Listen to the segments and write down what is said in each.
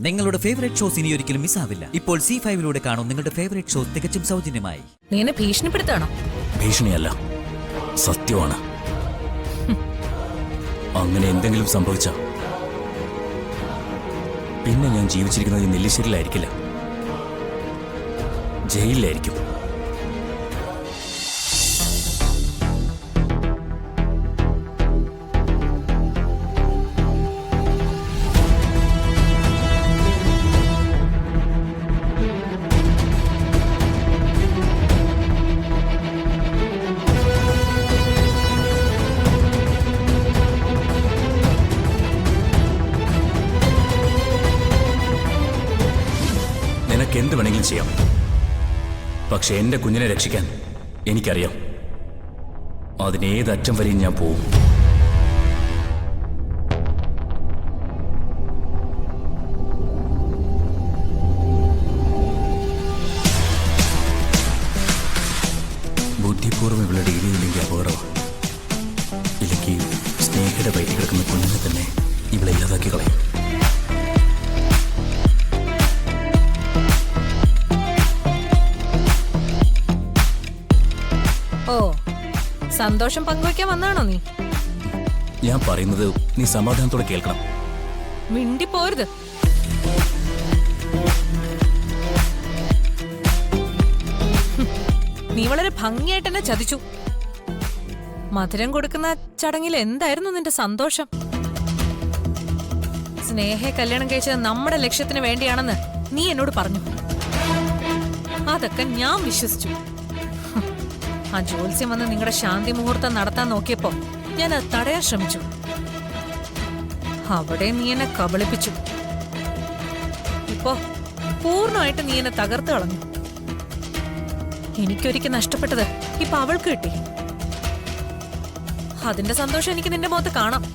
നിങ്ങളുടെ favourite shows ഇനി ഒരിക്കലും മിസ്സാവില്ല. ഇപ്പോൾ C5 കാണും നിങ്ങളുടെ ഫേവറേറ്റ് ഷോസ് തികച്ചും സൗജന്യമായി. നീ എന്നെ ഭീഷണിപ്പെടുത്താണോ? ഭീഷണിയല്ല, സത്യമാണ്. അങ്ങനെ എന്തെങ്കിലും സംഭവിച്ച പിന്നെ ഞാൻ ജീവിച്ചിരിക്കുന്നത് ഈ നെല്ലിശ്ശേരിയിലായിരിക്കില്ല, ജയിലിലായിരിക്കും. നിനക്ക് എന്ത് വേണമെങ്കിലും ചെയ്യാം, പക്ഷെ എന്റെ കുഞ്ഞിനെ രക്ഷിക്കാൻ എനിക്കറിയാം. അതിനേതറ്റം വരെയും ഞാൻ പോവും. ബുദ്ധിപൂർവ്വം ഇവിടെ ഡീൽ ചെയ്തില്ലെങ്കിൽ അപകടമാണ്. ഇല്ലെങ്കിൽ സ്നേഹയുടെ വയറ്റിൽ കിടക്കുന്ന കുഞ്ഞിനെ തന്നെ ഇവിടെ ഇല്ലാതാക്കി കളയും. ഓ, സന്തോഷം പങ്കുവയ്ക്കാൻ വന്നാണോ നീ? ഞാൻ പറയുന്നത് നീ സമാധാനത്തോടെ കേൾക്കണം. മിണ്ടി പോരുത്. നീ വളരെ ഭംഗിയായിട്ട് എന്നെ ചതിച്ചു. മധുരം കൊടുക്കുന്ന ചടങ്ങിൽ എന്തായിരുന്നു നിന്റെ സന്തോഷം? സ്നേഹയെ കല്യാണം കഴിച്ചത് നമ്മുടെ ലക്ഷ്യത്തിന് വേണ്ടിയാണെന്ന് നീ എന്നോട് പറഞ്ഞു. അതൊക്കെ ഞാൻ വിശ്വസിച്ചു. ആ ജ്യോത്സ്യം വന്ന് നിങ്ങളുടെ ശാന്തി മുഹൂർത്തം നടത്താൻ നോക്കിയപ്പോ ഞാൻ അത് തടയാൻ ശ്രമിച്ചു. അവിടെ നീ എന്നെ കബളിപ്പിച്ചു. ഇപ്പോ പൂർണ്ണമായിട്ട് നീ എന്നെ തകർത്ത് കളഞ്ഞു. എനിക്കൊരിക്കൽ നഷ്ടപ്പെട്ടത് ഇപ്പൊ അവൾക്ക് കിട്ടി. അതിന്റെ സന്തോഷം എനിക്ക് നിന്റെ മുഖത്ത് കാണാം.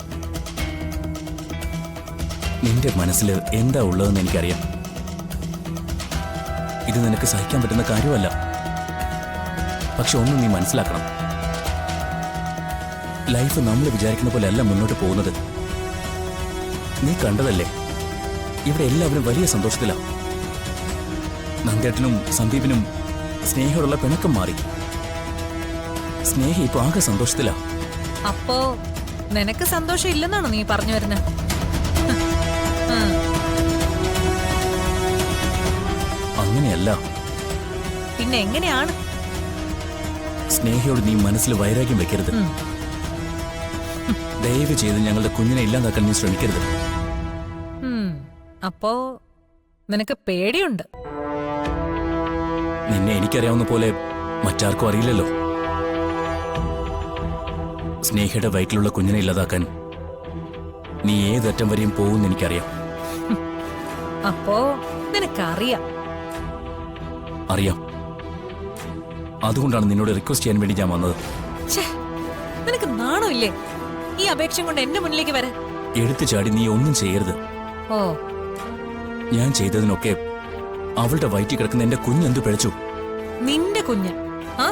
നിന്റെ മനസ്സിൽ എന്താ ഉള്ളതെന്ന് എനിക്കറിയാം. ഇത് നിനക്ക് സഹിക്കാൻ പറ്റുന്ന കാര്യമല്ല. പക്ഷെ ഒന്നും നീ മനസ്സിലാക്കണം, ലൈഫ് നമ്മൾ വിചാരിക്കുന്ന പോലെ അല്ല മുന്നോട്ട് പോകുന്നത്. നീ കണ്ടതല്ലേ, ഇവിടെ എല്ലാവരും വലിയ സന്തോഷത്തിലാണ്. നന്ദേട്ടനും സന്ദീപിനും സ്നേഹയോടുള്ള പിണക്കം മാറി. സ്നേഹ ഇപ്പൊ ആകെ സന്തോഷത്തിലാ. അപ്പോ നിനക്ക് സന്തോഷം ഇല്ലെന്നാണോ നീ പറഞ്ഞു വരുന്നത്? അങ്ങനെയല്ല. പിന്നെ എങ്ങനെയാണ്? സ്നേഹയോട് നീ മനസ്സിൽ വൈരാഗ്യം വെക്കരുത്. ദയവ് ചെയ്ത് ഞങ്ങളുടെ കുഞ്ഞിനെ ഇല്ലാതാക്കാൻ നീ ശ്രമിക്കരുത്. അപ്പോ നിനക്ക് പേടിയുണ്ട്. നിന്നെ എനിക്കറിയാവുന്ന പോലെ മറ്റാർക്കും അറിയില്ലല്ലോ. സ്നേഹയുടെ വയറ്റിലുള്ള കുഞ്ഞിനെ ഇല്ലാതാക്കാൻ നീ ഏതറ്റം വരെയും പോകുമെന്ന് എനിക്കറിയാം. അപ്പോ നിനക്കറിയാം? അറിയാം. അതുകൊണ്ടാണ് നിന്നോട് റിക്വസ്റ്റ് ചെയ്യാൻ വേണ്ടി ഞാൻ വന്നത്. നിനക്ക് നാണമില്ലേ ഈ അപേക്ഷ കൊണ്ട് എന്റെ മുന്നിലേക്ക് വരാൻ? എടുത്തു ചാടി നീ ഒന്നും ചെയ്യരുത്. ഓ, ഞാൻ ചെയ്തതിനൊക്കെ അവളുടെ വയറ്റിൽ കിടക്കുന്ന എന്റെ കുഞ്ഞെന്തു പിഴച്ചു? നിന്റെ കുഞ്ഞ്? ആ,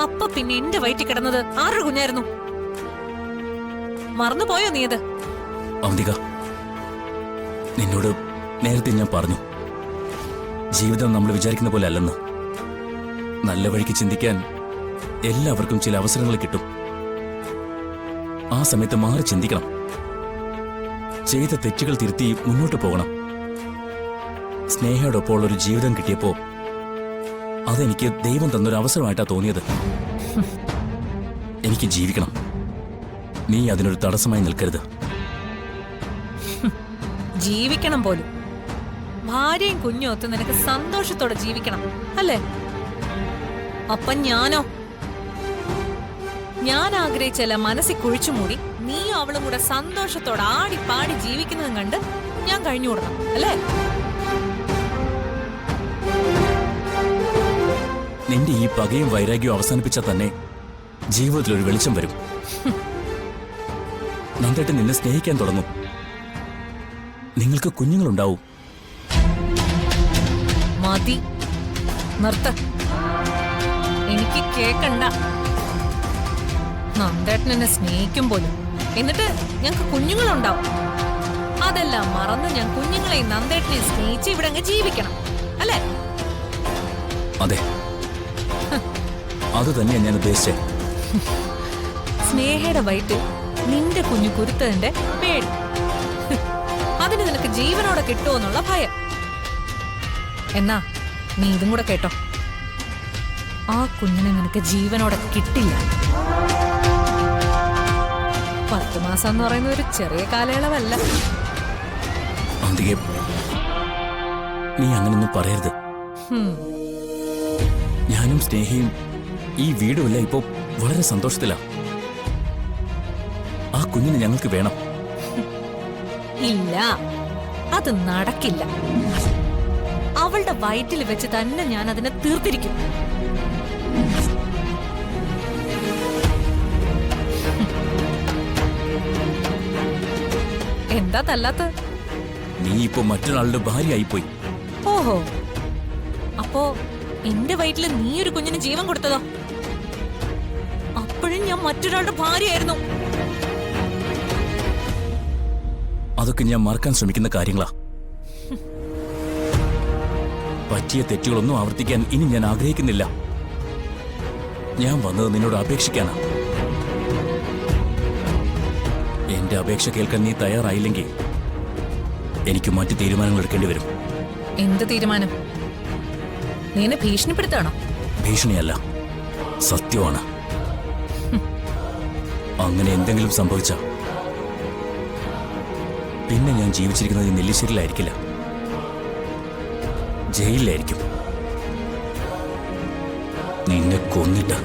അപ്പൊ പിന്നെ എന്റെ വയറ്റിൽ കിടന്നത് ആരുടെ കുഞ്ഞായിരുന്നു? മറന്നുപോയോ നീ അത്? അവന്തിക, നിന്നോട് നേരത്തെ ഞാൻ പറഞ്ഞു, ജീവിതം നമ്മൾ വിചാരിക്കുന്ന പോലെ അല്ലെന്ന്. നല്ല വഴിക്ക് ചിന്തിക്കാൻ എല്ലാവർക്കും ചില അവസരങ്ങൾ കിട്ടും. ആ സമയത്ത് മാറി ചിന്തിക്കണം. ചെയ്ത തെറ്റുകൾ തിരുത്തി മുന്നോട്ട് പോകണം. സ്നേഹയോടൊപ്പം ഒരു ജീവിതം കിട്ടിയപ്പോ അതെനിക്ക് ദൈവം തന്നൊരു അവസരമായിട്ടാ തോന്നിയത്. എനിക്ക് ജീവിക്കണം. നീ അതിനൊരു തടസ്സമായി നിൽക്കരുത്. ജീവിക്കണം പോലും? ഭാര്യയും കുഞ്ഞും ഒത്ത് നിനക്ക് സന്തോഷത്തോടെ ജീവിക്കണം അല്ലേ? അപ്പൊ ഞാനോ? ഞാൻ ആഗ്രഹിച്ചല്ല മനസ്സിൽ കുഴിച്ചുമൂടി നീയും അവളും കൂടെ സന്തോഷത്തോടെ ആടി പാടി ജീവിക്കുന്നതും കണ്ട് ഞാൻ കഴിഞ്ഞുകൂടണം അല്ലേ? നിന്റെ ഈ പകയും വൈരാഗ്യവും അവസാനിപ്പിച്ചാൽ തന്നെ ജീവിതത്തിൽ ഒരു വെളിച്ചം വരും. നന്ദേട്ടൻ നിന്നെ സ്നേഹിക്കാൻ തുടങ്ങും. നിങ്ങൾക്ക് കുഞ്ഞുങ്ങളുണ്ടാവും. മതി, നിർത്ത. എനിക്ക് കേക്കണ്ട. നന്ദേട്ടൻ എന്നെ സ്നേഹിക്കും പോലും. എന്നിട്ട് ഞങ്ങൾക്ക് കുഞ്ഞുങ്ങളുണ്ടാവും. അതെല്ലാം മറന്ന് ഞാൻ കുഞ്ഞുങ്ങളെയും നന്ദേട്ടനെയും സ്നേഹിച്ച് ഇവിടെ അങ്ങ് ജീവിക്കണം അല്ലേ? അതെ, അത് തന്നെയാണ് ഞാൻ ഉദ്ദേശിച്ചത്. സ്നേഹയുടെ വയറ്റിൽ നിന്റെ കുഞ്ഞു കുരുത്തതിന്റെ പേടി, അതിന് നിനക്ക് ജീവനോടെ കിട്ടുമെന്നുള്ള ഭയം. എന്നാ നീ ഇതും കൂടെ കേട്ടോ, ആ കുഞ്ഞിനെ നിനക്ക് ജീവനോടെ കിട്ടില്ല. 10 മാസം എന്ന് പറയുന്ന ഒരു ചെറിയ കാലയളവല്ല. അന്തികെ, നീ അങ്ങനൊന്നും പറയരുത്. ഞാനും സ്നേഹയും ഈ വീടുമല്ല ഇപ്പോ വളരെ സന്തോഷത്തിലാ. ആ കുഞ്ഞിനെ ഞങ്ങൾക്ക് വേണം. ഇല്ല, അത് നടക്കില്ല. അവളുടെ വയറ്റിൽ വെച്ച് തന്നെ ഞാൻ അതിനെ തീർത്തിരിക്കും. എന്താ തല്ലാത്ത? നീ ഇപ്പോ മറ്റൊരാളുടെ ഭാര്യയായിപ്പോയി. ഓഹോ, അപ്പോ എന്റെ വയറ്റില് നീ ഒരു കുഞ്ഞിന് ജീവൻ കൊടുത്തതോ? അപ്പോഴും ഞാൻ മറ്റൊരാളുടെ ഭാര്യയായിരുന്നു. അതൊക്കെ ഞാൻ മറക്കാൻ ശ്രമിക്കുന്ന കാര്യങ്ങളാ. പറ്റിയ തെറ്റുകളൊന്നും ആവർത്തിക്കാൻ ഇനി ഞാൻ ആഗ്രഹിക്കുന്നില്ല. ഞാൻ വന്നത് നിന്നോട് അപേക്ഷിക്കാനാ. എന്റെ അപേക്ഷ കേൾക്കാൻ നീ തയ്യാറായില്ലെങ്കിൽ എനിക്ക് മറ്റു തീരുമാനങ്ങൾ എടുക്കേണ്ടി വരും. എന്ത് തീരുമാനം? നീ എന്നെ ഭീഷണിപ്പെടുത്താണോ? ഭീഷണിയല്ല, സത്യമാണ്. അങ്ങനെ എന്തെങ്കിലും സംഭവിച്ച പിന്നെ ഞാൻ ജീവിച്ചിരിക്കുന്നത് ഈ നെല്ലിശ്ശേരിയിലായിരിക്കില്ല, ജയിലിലായിരിക്കും. നിന്നെ കൊന്നിട്ട്.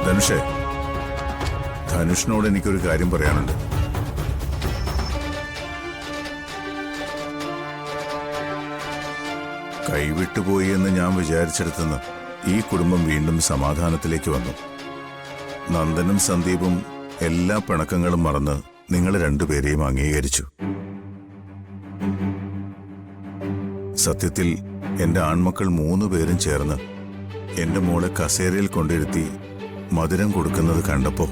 ധനുഷേ, ധനുഷിനോട് എനിക്കൊരു കാര്യം പറയാനുണ്ട്. കൈവിട്ടുപോയി എന്ന് ഞാൻ വിചാരിച്ചെടുത്തുനിന്ന് ഈ കുടുംബം വീണ്ടും സമാധാനത്തിലേക്ക് വന്നു. നന്ദനും സന്ദീപും എല്ലാ പിണക്കങ്ങളും മറന്ന് നിങ്ങൾ രണ്ടുപേരെയും അംഗീകരിച്ചു. സത്യത്തിൽ എന്റെ ആൺമക്കൾ 3 പേരും ചേർന്ന് എന്റെ മോളെ കസേരയിൽ കൊണ്ടിരുത്തി മധുരം കൊടുക്കുന്നത് കണ്ടപ്പോ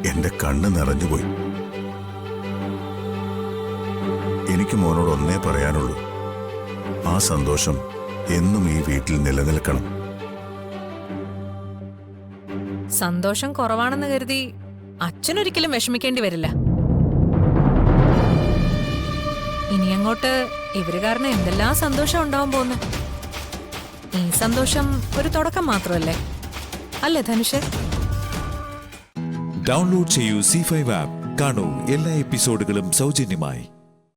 എന്റെ കണ്ണ് നിറഞ്ഞുപോയി. എനിക്ക് മോനോട് ഒന്നേ പറയാനുള്ളൂ, ആ സന്തോഷം എന്നും ഈ വീട്ടിൽ നിലനിൽക്കണം. സന്തോഷം കുറവാണെന്ന് കരുതി അച്ഛനൊരിക്കലും വിഷമിക്കേണ്ടി വരില്ല. ഇനി അങ്ങോട്ട് ഇവര് കാരണം എന്തെല്ലാം സന്തോഷം ഉണ്ടാവാൻ പോകുന്നു. ഈ സന്തോഷം ഒരു തുടക്കം മാത്രമല്ലേ, അല്ലേ ധനുഷ്? ഡൗൺലോഡ് ചെയ്യൂ C5 ആപ്പ്. കാണൂ എല്ലാ എപ്പിസോഡുകളും സൗജന്യമായി.